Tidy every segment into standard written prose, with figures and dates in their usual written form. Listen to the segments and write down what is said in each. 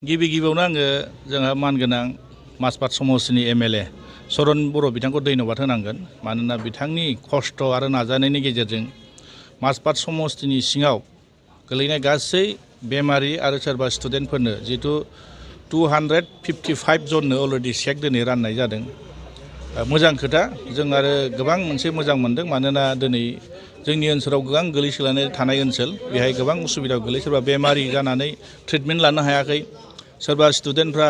गिबियावनो आङो जोंहा मानगोनां माजबाद समस्तिनि MLA चरन बर' बिथांखौ धन्यबाद होनांगोन। मानोना बिथांनि खस्थ' आरो नाजानायनि गेजेरजों माजबाद समस्तिनि सिङाव गोलैनाय गासै बेमारि आरो सोरबा स्टुडेन्टफोरनो जितु 255 जननो अलरेडि चेक दिनै राननाय जादों। मोजां खोथा जों आरो गोबां मोनसे मोजां मोनदों। मानोना दिनै जोंनि ओनसोलाव गोबां गोलैसोनानै थानाय ओनसोल, बेहाय गोबां उसुबिदायाव गोलै सोरबा बेमारि जानानै ट्रिटमेन्ट लानो हायाखै, सोरबा स्टुडेन्टफ्रा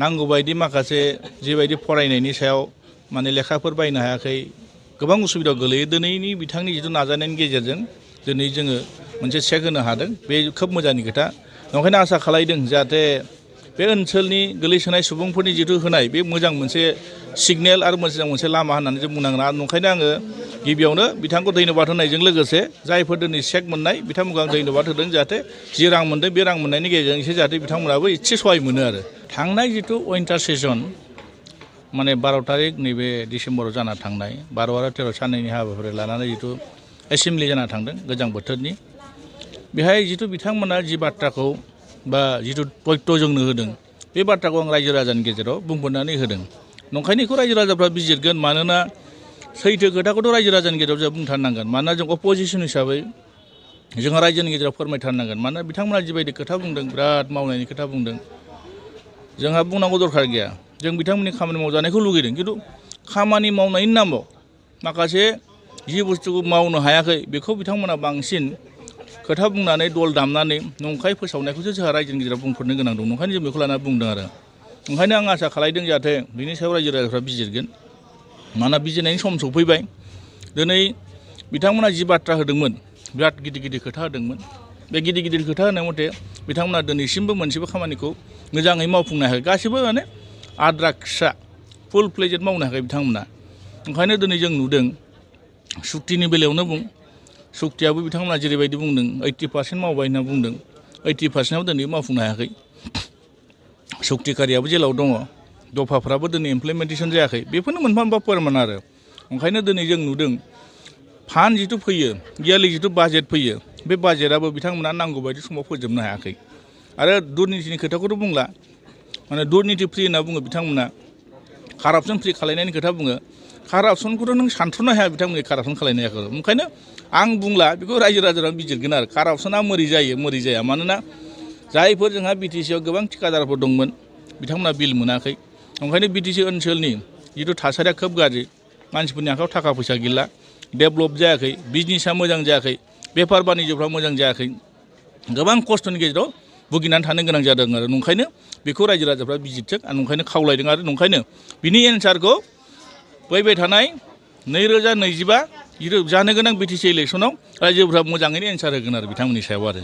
नांगौ बायदि माखासे जिबायदि फरायनायनि सायाव माने लेखाफोर बायनो हायाखै, गोबां उसुबिदायाव गोलैयो। दिनैनि बिथांनि जिथु नाजानायनि गेजेरजों दिनै जोङो मोनसे चेक होनो हादों, बे खोब मोजांनि खोथा। ओंखायनो आसा खालामदों जाहाथे बे ओनसोलनि गोलैसोनाय सुबुंफोरनि जिथु होनाय बे मोजां मोनसे सिगनेल आरो मोनसे लामा होननानै जों बुंनांगोन। आरो ओंखायनो आङो गिबियावनो बिथांखौ धन्यबाद होनायजों लोगोसे जायफोर दिनै चेक मोननाय बिथांमोनखौ आं धन्यबाद होदों। जाहाथे जि रां मोनदों बे रां मोननायनि गेजेरजों एसे जाहाथे बिथांमोनाबो एसे सहाय मोनो आरो। थांनाय जिथु उइन्टार सेसन माने 12 तारिख नैबे डिसेम्बराव जाना थांनाय 12 आरो 13 साननैनि हाबाफारि लानानै जिथु एसेम्बलि जाना थांदों गोजां बोथोरनि, बेहाय जिथु बिथांमोना जि बाथ्राखौ बा जिथु तथ्य जोंनो होदों बे बाथ्राखौ आं रायजो राजानि गेजेराव बुंफोरनानै होदों। नंखायनो बेखौ रायजो राजाफ्रा बिजिरगोन। मानोना सैथो खोथाखौथ' रायजो राजानि गेजेराव जों बुंथारनांगोन। मानोना जों अपोजिसन हिसाबै जोंहा रायजोनि गेजेराव फोरमायथारनांगोन। मानोना बिथांमोना जिबायदि खोथा बुंदों, बिराद मावनायनि खोथा बुंदों, जोंहा बुंनांगौ दरखार गैया। जों बिथांमोननि खामानि मावजानायखौ लुगैदों, खिन्थु खामानि मावनायनि नामाव माखासे जि बुस्थुखौ मावनो हायाखै बेखौ बिथांमोना बांसिन खोथा बुंनानै दल दामनानै नंखाय फोसावनायखौसो जोंहा रायजोनि गेजेराव बुंफोरनो गोनां दं। ओंखायनो जों बेखौ लानानै बुंदों आरो। ओंखायनो आं आसा खालामदों जाहाथे बिनि सायाव रायजो राजाफ्रा बिजिरगोन। मानोना बिजिरनायनि सम सफैबाय। दिनै बिथांमोना जि बाथ्रा होदोंमोन बिराद गिदिर खोथा होदोंमोन। बे गिदिर खोथा होनाय मथे बिथांमोना दिनैसिमबो मोनसेबो खामानिखौ मोजाङै मावफुंनो हायाखै। गासिबो माने आद्रा खिसा फुल फ्लेजेड मावनो हायाखै बिथांमोना। ओंखायनो दिनै जों नुदों सुक्तिनि बेलायावनो बुं, सुक्तियाबो बिथांमोना जेरैबायदि बुंदों 80% मावबाय होनना बुंदों, 80%आव दिनै मावफुंनो हायाखै। सुक्तिकारियाबो जेलाव दङ, दफाफ्राबो दिनै इमप्लिमेन्टेसन जायाखै। बेफोरनो मोनफा मोनफा फोरमान आरो। ओंखायनो दिनै जों नुदों फान्ड जिथु फैयो, इयारलि जिथु बाजेट फैयो, बे बाजेटआबो बिथांमोना नांगौ बायदि समाव फोजोबनो हायाखै। आरो दुर्नितिनि खोथाखौथ' बुंला, माने दुर्निति फ्रि होनना बुङो बिथांमोना, कारापसन फ्रि खालायनायनि खोथा बुङो। कारापसनखौथ' नों सानथ्र'नो हाया बिथांमोननि कारापसन खालायनायखौ। ओंखायनो आं बुंला, बेखौ रायजो राजाफ्रा बिजिरगोन आरो कारापसना मोरै जायो मोरै जाया। मानोना जायफोर जोंहा बिटिसिआव गोबां थिकादारफोर दंमोन बिथांमोना बिल मोनाखै। ओंखायनो बिटिसि ओनसोलनि जिथु थासारिया खोब गाज्रि, मानसिफोरनि आखायाव थाखा फैसा गैला, डेभेलप जायाखै, बिजनेसा मोजां जायाखै, बेफार बानिज्यफ्रा मोजां जायाखै, गोबां खस्थ'नि गेजेराव भुगिनानै थानो गोनां जादों आरो। नंखायनो बेखौ रायजो राजाफ्रा बिजिरथों, आं नंखायनो खावलायदों। आरो नंखायनो बिनि एन्सारखौ फैबाय थानाय 2025 जिथु जानो गोनां बिटिसि इलेक्सनाव रायजोफ्रा मोजाङैनो एन्सार होगोन आरो बिथांमोननि सायाव आरो।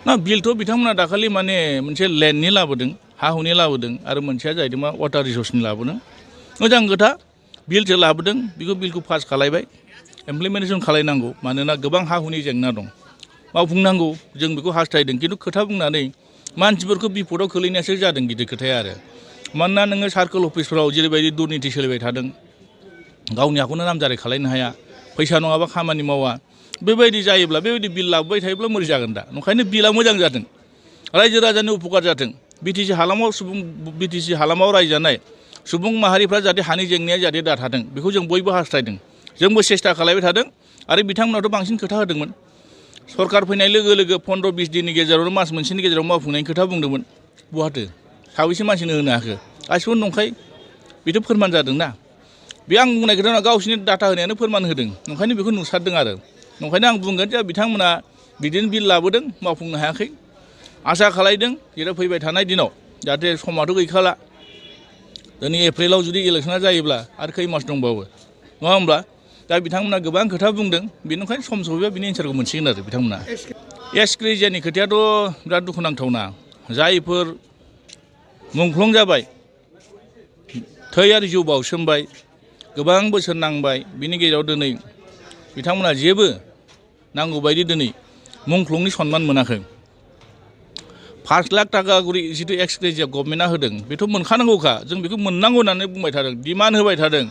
ना बिलथ' बिथांमोना दाखालि माने मोनसे लेन्डनि लाबोदों, हा हुनि लाबोदों, आरो मोनसेया जाहैदों मा वाटार रिसर्सनि लाबोदों। मोजां खोथा, बिलसो लाबोदों, बिलखौ पास खालायबाय, इमप्लिमेन्टेसन खालायनांगौ। मानोना गोबां हा हुनि जेंना दं, मावफुंनांगौ, जों बेखौ हास्थायदों। खिन्थु खोथा बुंनानै मानसिफोरखौ बिपदआव खोलैनायासो जादों गिदिर खोथाया आरो। मानोना नोङो सार्कोल अफिसफोराव जेरैबायदि दुर्निति सोलिबाय थादों, गावनि हाखौनो नामजारि खालायनो हाया, फैसा नङाबा खामानि मावा, बेबायदि जायोब्ला बेबायदि बिल लाबोबाय थायोब्ला मोरै जागोन दा। ओंखायनो बिला मोजां जाथों, रायजो राजानि उपकार जाथों, बिटिसि हालामाव रायजो जानाय सुबुं माहारिफ्रा जाहाथे हानि जेंनाया जाहाथे दा थाथों, बेखौ जों बयबो हास्थायदों, जोंबो सेस्था खालायबाय थादों। आरो बिथांमोनाथ' बांसिन खोथा होदोंमोन, सरकार फैनाय लोगो लोगो 15-20 दिननि गेजेरावनो मास मोनसेनि गेजेराव मावफुंनायनि खोथा बुंदोंमोन। बहाथो साबैसे मानसिनो होनो हाखो? गासिबो नंखाय, बेथ' फोरमान जादोंना। बे आं बुंनाय खोथा गावसिनि डाटा होनायानो फोरमान होदों। ओंखायनो बेखौ नुसारदों आरो। ओंखायनो आं बुंगोन जे बिथांमोना बिदिनो बिल लाबोदों, मावफुंनो हायाखै। आसा खालायदों जेराव फैबाय थानाय दिनाव जाहाथे समाथ' गैखाला, दिनै एप्रिलाव जुदि इलेक्सना जायोब्ला आरो खै मास दंबावो, नङा होमब्ला? दा बिथांमोना गोबां खोथा बुंदों, बेनिखायनो सम सफैबा बिनि एन्सारखौ मोनसिगोन आरो बिथांमोना। एसक्रेजियानि खोथायाथ' बिराद दुखुनांथावना। जायफोर मुंख्लं जाबाय, थै आरो जिउ बाउसोमबाय, गोबां बोसोर नांबाय, बिनि गेजेराव दिनै बिथांमोना जेबो नांगौ बायदि दिनै मुंख्लंनि सनमान मोनाखै। 5 लाख थाखा जिथु एक्सग्रेजिया गभर्नमेन्टआ होदों, बेथ' मोनखानांगौखा। जों बेखौ मोननांगौ होननानै बुंबाय थादों, डिमान्ड होबाय थादों।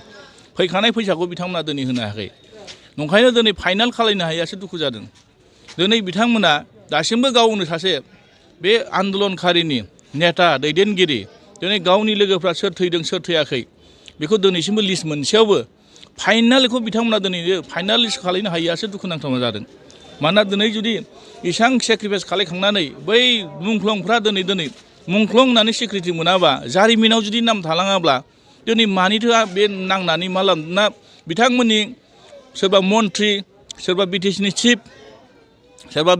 फैखानाय फैसाखौ बिथांमोना दिनै होनो हायाखै। नंखायनो दिनै फाइनाल खालायनो हायैयासो दुखु जादों। दिनै बिथांमोना दासिमबो गावनो सासे बे आन्दलनखारिनि नेता दैदेनगिरि दिनै गावनि लोगोफ्रा सोर थैदों सोर थैयाखै बेखौ दिनैसिमबो लिस्ट मोनसेयावबो फाइनालखौ बिथांमोना दिनै फाइनाल लिस्ट खालामनो हायैयासो दुखुनांथाव जादों। मानोना दिनै जुदि इसां सेक्रिफाइस खालामखांनानै बै मुंख्लंफ्रा दिनै मुंख्लं होननानै सिक्रिटि मोनाबा जारिमिनाव जुदि नाम थालाङाब्ला दिनै मानिथो बे नांनानै मा ना बिथांमोननि सोरबा मन्त्रि सोरबा बिटिसिनि चिफ सोरबा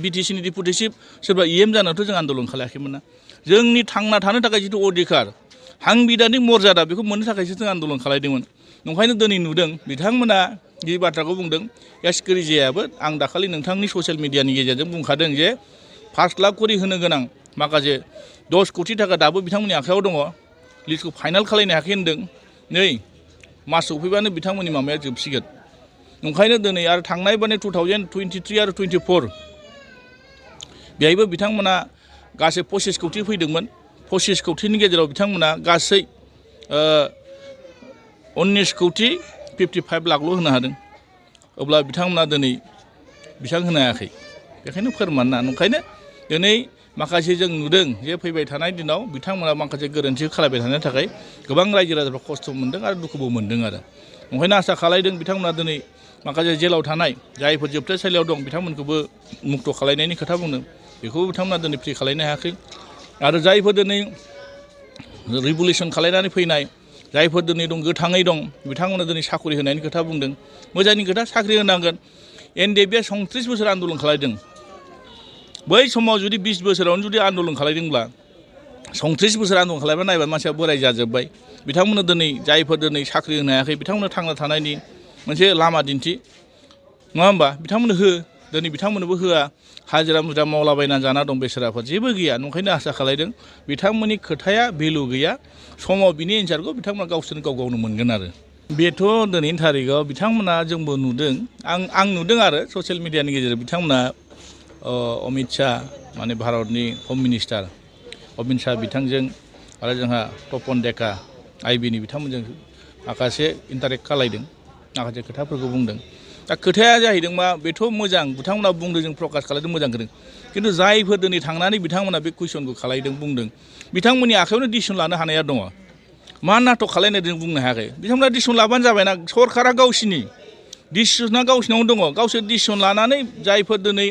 बिटिसिनि डिपुटि चिफ सोरबा इएम जानानैथ' जों आन्दलन खालायाखैमोन ना जोंनि थांना थानो थाखाय जिथु अधिकार हांबिधानिक मर्यादा बेखौ मोननो थाखायसो जों आन्दलन खालायदोंमोन। ओंखायनो दिनै नुदों बिथांमोना जि बाथ्राखौ बुंदों एसकिरिजियाबो आं दाखालि नोंथांनि ससियेल मिडियानि गेजेरजों बुंखादों जे 5 लाख करि होनो गोनां माखासे 10 कोटि थाखा दाबो बिथांमोननि आखायाव दङ लिस्टखौ फाइनाल खालायनो हायाखै होनदों। नै मास सफैबानो बिथांमोननि माबाया जोबसिगोन। ओंखायनो दिनै आरो थांनाय बाने 2023 आरो 24 बेहायबो बिथांमोना गासै 25 कोटि फैदोंमोन। 25 कोटिनि गेजेराव बिथांमोना गासै 19 कोटि 55 लाखल' होनो हादों। अब्ला बिथांमोना दिनै बेसेबां होनो हायाखै बेखायनो फोरमान ना। ओंखायनो दिनै माखासे जों नुदों जे फैबाय थानाय दिनाव बिथांमोना माखासे गोरोन्थि खालामबाय थानायनि थाखाय गोबां रायजो राजाफ्रा खस्थ' मोन्दों आरो दुखुबो मोन्दों आरो। ओंखायनो आसा खालायदों बिथांमोना दिनै माखासे जेलाव थानाय जायफोर जोबथेसालियाव दं बिथांमोनखौबो मुक्त खालायनायनि खोथा बुंदों बेखौबो बिथांमोना दिनै फ्रि खालायनो हायाखै। आरो जायफोर दिनै रिभलिउसन खालायनानै फैनाय जायफोर दिनै दं गोथाङै दं बिथांमोना दिनै साख्रि होनायनि खोथा बुंदों। मोजांनि खोथा साख्रि होनांगोन। एनडिएफबिआ 37 बोसोर आन्दलन खालायदों। बै समाव जुदि 20 बोसोरावनो जुदि आन्दलन खालायदोंब्ला 37 बोसोर आन्दलन खालायबा नायबा मानसिया बोराय जाजोब्बाय। बिथांमोननो दिनै जायफोर दिनै साख्रि होनो हायाखै बिथांमोननो थांना थानायनि मोनसे लामा दिन्थि नङा होमबा बिथांमोननो हो दिनै बिथांमोननोबो होआ हाजिरा मुजिरा मावलाबायनानै जाना दं बेसोराफोर जेबो गैया। ओंखायनो आसा खालायदों बिथांमोननि खोथाया भेलु गैया समाव बिनि एन्सारखौ बिथांमोना गावसोरनो गावनो मोनगोन आरो। बेथ' दिनैनि थारिखआव बिथांमोना जोंबो नुदों आं नुदों आरो ससियेल मिडियानि गेजेरजों बिथांमोना अमित शाह माने भारतनि हम मिनिस्टार अमित शाह बिथांजों आरो जोंहा तपन डेका आइबिनि बिथांमोनजों माखासे इन्टारेक्ट खालायदों माखासे खोथाफोरखौ बुंदों। दा खोथाया जाहैदों मा बेथ' मोजां बिथांमोना बुंदों जों प्रकाश खालायदों मोजां खोदों खिन्थु जायफोर दिनै थांनानै बिथांमोना बे कुइसनखौ खालायदों बुंदों बिथांमोननि आखायावनो डिसिसन लानो हानाया दङ। मा नाटक खालायनाय जों बुंनो हायाखै बिथांमोना डिसिसन लाबानो जाबायना सरकारा गावसिनि डिसिसना गावसिनावनो दङ गावसोर डिसिसन लानानै जायफोर दिनै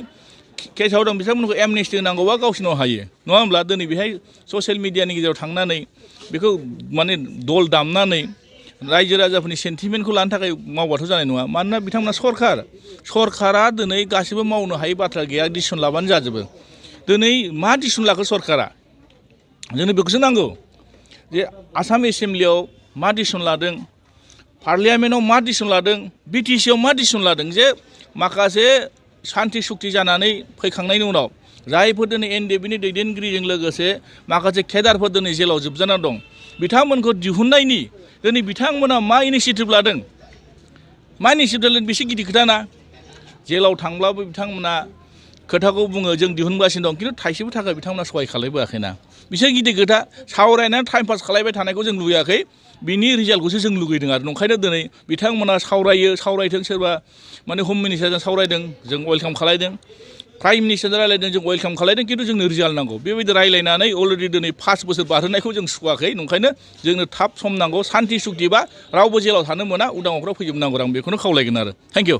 केसाव दं बिथांमोनखौ एमनेस्टि होनांगौबा गावसिनाव हायो नङा होमब्ला दिनै बेहाय ससियेल मिडियानि गेजेराव थांनानै बेखौ माने दल दामनानै रायजो राजाफोरनि सेन्टिमेन्टखौ लानो थाखाय मावबाथ' जानाय नङा। मानोना बिथांमोना सरकारा दिनै गासिबो मावनो हायै बाथ्रा गैया डिसिसन लाबानो जाजोबो। दिनै मा डिसिसन लाखो सरकारा जोंनो बेखौसो नांगौ जे आसाम एसेम्ब्लियाव मा डिसिसन लादों पार्लियामेन्टआव मा डिसिसन लादों बिटिसिआव मा डिसिसन लादों जे माखासे सान्थि सुक्ति जानानै फैखांनायनि उनाव जायफोर दिनै एनडिएफबिनि दैदेनगिरिजों लोगोसे माखासे केडारफोर दिनै जेलाव जोबजाना दं बिथांमोनखौ दिहुननायनि दिनै बिथांमोना मा इनिसियेटिभ लादों बेसे गिदिर खोथा ना। जेलाव थांब्लाबो बिथांमोना खोथाखौ बुङो जों दिहुनगासिनो दं खिन्थु थाइसेबो थाखा बिथांमोना सहाय खालायबोआखैना बिसोर गिदिर खोथा सावरायनानै टाइम पास खालायबाय थानायखौ जों लुबैयाखै बिनि रिजाल्टखौसो जों लुगैदों आरो। ओंखायनो दिनै बिथांमोना सावरायथों सोरबा माने हम मिनिस्टारजों सावरायदों जों वेलकाम खालायदों प्राइम मिनिस्टारजों रायलायदों जों वेलकाम खालायदों खिन्थु जोंनो रिजाल्ट नांगौ। बेबायदि रायलायनानै अलरेडि दिनै 5 बोसोर बारहोनायखौ जों सुखुवाखै। ओंखायनो जोंनो थाब सम नांगौ सान्थि सुक्तिबा रावबो जेलाव थानो मोना उदां अख्राङाव फैजोबनांगौ आं बेखौनो खावलायगोन आरो। Thank you.